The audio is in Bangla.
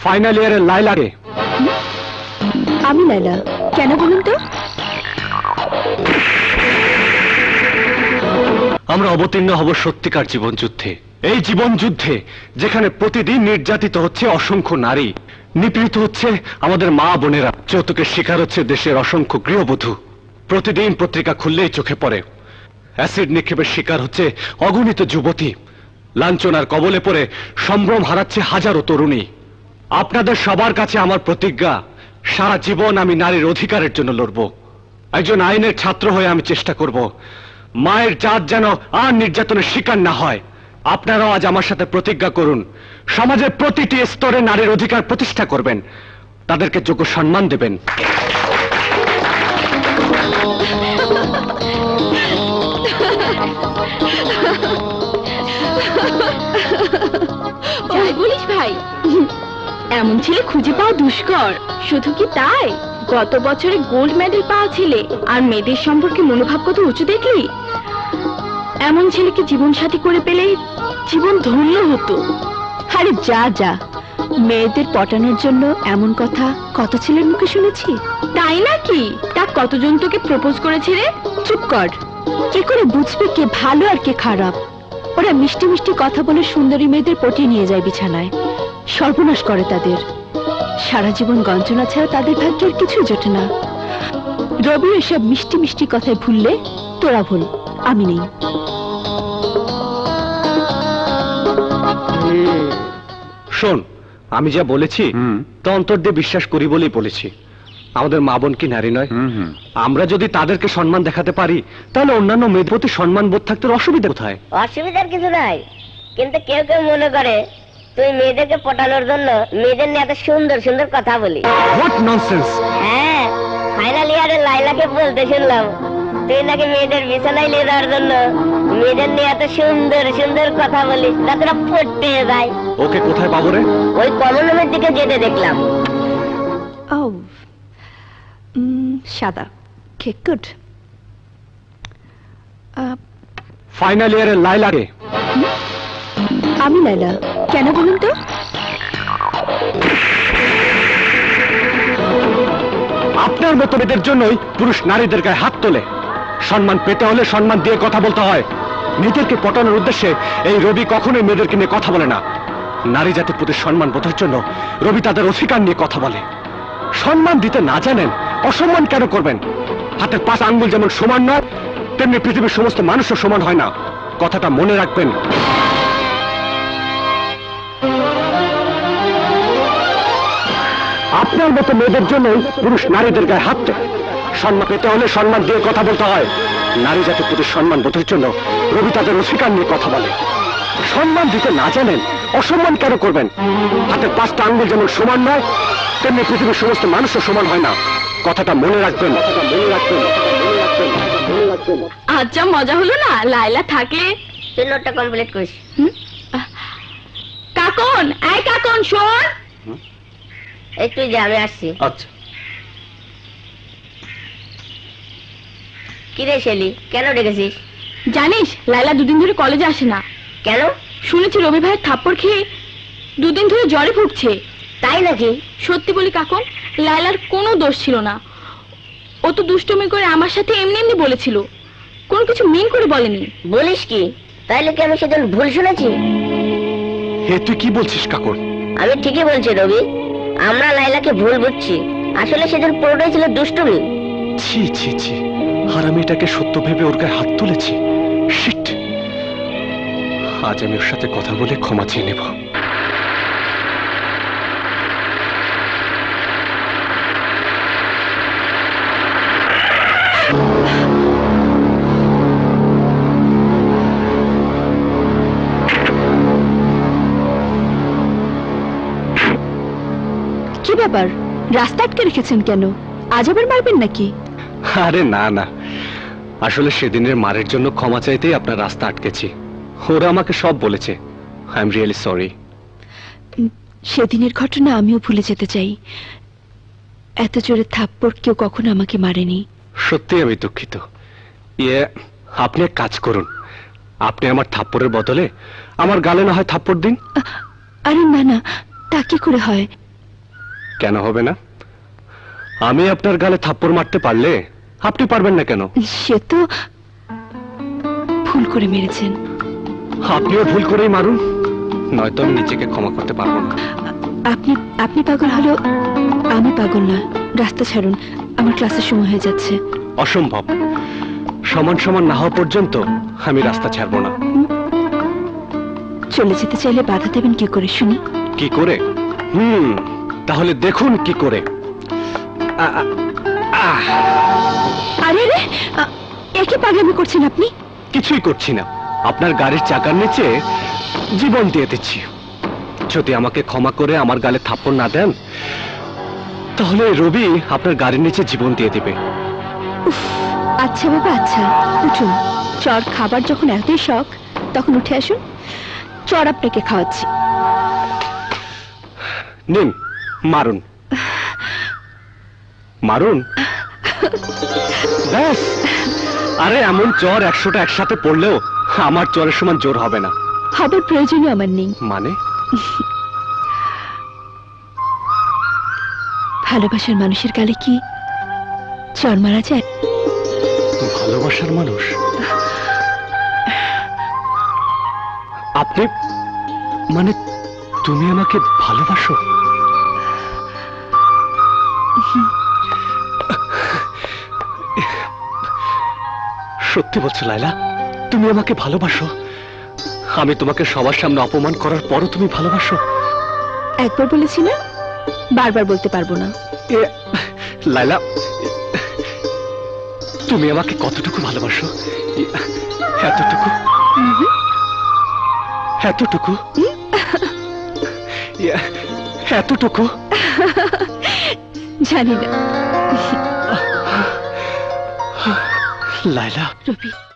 ফাইনাল ইয়ারের লাইলাকে। আমি লাইলা, কেন বলুন তো? আমরা অবতীর্ণ হব সত্যিকার জীবন যুদ্ধে। এই জীবন যুদ্ধে যেখানে প্রতিদিন নির্যাতিত হচ্ছে অসংখ্য নারী, নিপীড়িত হচ্ছে আমাদের মা বোনেরা, যৌতুকের শিকার হচ্ছে দেশের অসংখ্য গৃহবধূ। প্রতিদিন পত্রিকা খুললেই চোখে পড়ে অ্যাসিড নিক্ষেপের শিকার হচ্ছে অগণিত যুবতী, লাঞ্ছনার কবলে পড়ে সম্ভ্রম হারাচ্ছে হাজারো তরুণী। আপনাদের সবার কাছে আমার প্রতিজ্ঞা, সারা জীবন আমি নারীর অধিকারের জন্য লড়ব। একজন আইনের ছাত্র হয়ে আমি চেষ্টা করব মায়ের জাত যেন আর নির্যাতনের শিকার না হয়। আপনারাও আজ আমার সাথে প্রতিজ্ঞা করুন, সমাজের প্রতিটি স্তরে নারীর অধিকার প্রতিষ্ঠা করবেন, তাদেরকে যোগ্য সম্মান দেবেন। যাই বলিস ভাই, এমন ছেলে খুঁজে পাওয়া দুষ্কর। শুধু কি তাই, গত বছরে গোল্ড মেডেল পাওয়া ছেলে আর মেয়েদের সম্পর্কে মনোভাব কত উঁচু দেখলি। এমন ছেলেকে জীবন সাথী করে পেলে জীবন ধন্য হতো। আরে যা যা, মেয়েদের পটানোর জন্য এমন কথা কত ছেলের মুখে শুনেছি। তাই নাকি? তা কতজন তোকে প্রপোজ করেছে রে? চুপ কর, কি করে বুঝবে কে ভালো আর কে খারাপ? ওরা মিষ্টি মিষ্টি কথা বলে সুন্দরী মেয়েদের পটিয়ে নিয়ে যায় বিছানায়, সর্বনাশ করে তাদের। সারা জীবন গঞ্জনা ছাড়া তাদের ভাগ্যের কিছু জোটে না। রবি এসব মিষ্টি মিষ্টি কথায় ভুললে তোরা ভুল, আমি নেই। শোন, আমি যা বলেছি তা অন্তর দিয়ে বিশ্বাস করি বলেই বলেছি। আমাদের মা বোন কি নারী নয়? আমরা যদি তাদেরকে সম্মান দেখাতে পারি, তাহলে অন্যান্য মেয়েদের প্রতি সম্মান বোধ থাকতে অসুবিধা কোথায়? অসুবিধার কিছু নাই, কিন্তু কেউ কেউ মনে করে তুই মেয়েদেরকে পটানোর জন্য মেয়েদের নিয়ে এত সুন্দর সুন্দর কথা বলি। What nonsense! হ্যাঁ, ফাইনাল ইয়ারে লাইলাকে বলতে শুনলাম তুই নাকি মেয়েদের বিছানায় নিয়ে যাওয়ার জন্য মেয়েদের নিয়ে এত সুন্দর সুন্দর কথা বলিস, যাতে পড়তে যায়। ওকে কোথায় পাবো রে? ওই কমন রুমের দিকে যেতে দেখলাম। ও সাদা, গুড। ফাইনাল ইয়ারের লাইলাকে। আমি লাইলা, কেন বলুন তো? আপনার মতো মেয়েদের জন্যই পুরুষ নারীদের গায়ে হাত তোলে। সম্মান পেতে হলে সম্মান দিয়ে কথা বলতে হয়। নিজেদেরকে পটানোর উদ্দেশ্যে এই রবি কখনোই মেয়েদেরকে নিয়ে কথা বলে না। নারী জাতির প্রতি সম্মান বোধের জন্য রবি তাদের অধিকার নিয়ে কথা বলে। সম্মান দিতে না জানেন অসম্মান কেন করবেন? হাতের 5 আঙ্গুল যেমন সমান নয়, তেমনি পৃথিবীর সমস্ত মানুষও সমান হয় না। কথাটা মনে রাখবেন। আপনার মতো মেয়েদের জন্যই পুরুষ নারীদের গায়ে হাত তোলে। সম্মান পেতে হলে সম্মান দিয়ে কথা বলতে হয়। নারী জাতির প্রতি সম্মান বোধের জন্য রবি তাদের অধিকার নিয়ে কথা বলে। সম্মান দিতে না জানেন অসম্মান কেন করবেন? হাতের 5টা আঙ্গুল যেমন সমান নয়, তেমনি পৃথিবীর সমস্ত মানুষও সমান হয় না। কথাটা মনে রাখবেন। আচ্ছা, মজা হলো না? লাইলা থাকলে তুই নোটটা কমপ্লিট করিস। কাকন, এই কাকন শোন। একটু যে আমি আসছি। আচ্ছা। কিরে শেলি, কেন ডেকেছিস? জানিস লাইলা দুদিন ধরে কলেজে আসে না। কেন? শুনেছি রবি ভাইয়ের থাপ্পড় খেয়ে দুদিন ধরে জ্বরে ভুগছে। তাই নাকি? সত্যি বলি কাকন, লাইলার কোনো দোষ ছিল না। ও তো দুষ্টুমি করে আমার সাথে এমনি এমনি বলেছিল, কোনো কিছু মিন করে বলেনি। বলিস কি? তাইলে কি আমি সেদিন ভুল শুনেছি? হে, তুই কি বলছিস কাকন? আমি ঠিকই বলছি রবি, আমরা লাইলাকে ভুল বুঝছি। আসলে সেদিন পুরোটাই ছিল দুষ্টুমি। ছি ছি ছি, হারামিটাকে সত্য ভেবে ওর গায়ে হাত তুলেছি। শিট! আজ আমি ওর সাথে কথা বলে ক্ষমা চেয়ে নেব। কি ব্যাপার, রাস্তা আটকে রেখেছেন কেন? আজ আবার মারবেন নাকি? আরে না না, আসলে সেদিনের মারের জন্য ক্ষমা চাইতেই আপনার রাস্তা আটকেছি। ওরা আমাকে সব বলেছে। I am really sorry. সেদিনের ঘটনা আমিও ভুলে যেতে চাই। এত জোরে থাপ্পড় কেউ কখনো আমাকে মারেনি। সত্যি আমি দুঃখিত। আপনি এক কাজ করুন, আপনি আমার থাপ্পড়ের বদলে আমার গালে না হয় থাপ্পড় দিন। আরে না না, তা কি করে হয়? কেন হবে না? আমি আপনার গালে থাপ্পড় মারতে পারলে আপনি পারবেন না কেন? সে তো ভুল করে মেরেছেন। আপনিও ভুল করেই মারুন, নয়তো আমি নিজেকে ক্ষমা করতে পারবো না। আপনি আপনি পাগল হলেও আমি পাগল না। রাস্তা ছাড়ুন, আমার ক্লাসের সময় হয়ে যাচ্ছে। অসম্ভব। সমান সমান না হওয়া পর্যন্ত আমি রাস্তা ছাড়বো না। চলে যেতে চাইলে বাধা দেবেন কি করে শুনি? কি করে? তাহলে দেখুন কি করে। আরে রে, একই পাগলামি করছেন আপনি। কিছুই করছি না, আপনার গাড়ির চাকার নিচে জীবন দিয়ে দিচ্ছি। যদি আমাকে ক্ষমা করে আমার গালে থাপ্পড় না দেন, তাহলে রবি আপনার গাড়ির নিচে জীবন দিয়ে দিবে। আচ্ছা বাবা, আচ্ছা, উঠুন। চর খাবার যখন এতই শখ, তখন উঠে আসুন, চর আপনাকে খাওয়াচ্ছি। নিন, মারুন মারুন। ব্যাস। আরে এমন চর 100টা একসাথে পড়লেও আমার চরের সমান জোর হবে না। হবার প্রয়োজনই আমার নেই। মানে? ভালোবাসার মানুষের গালে কি চর মারা যায়? ভালোবাসার মানুষ? আপনি মানে তুমি আমাকে ভালোবাসো? সত্যি বলছো লায়লা? তুমি আমাকে ভালোবাসো? আমি তোমাকে সবার সামনে অপমান করার পরও তুমি ভালোবাসো? একবার বলেছি না, বারবার বলতে পারবো না। লায়লা, তুমি আমাকে কতটুকু ভালোবাসো? এতটুকু? এতটুকু? এতটুকু? জানি না। লায়লা। রবি।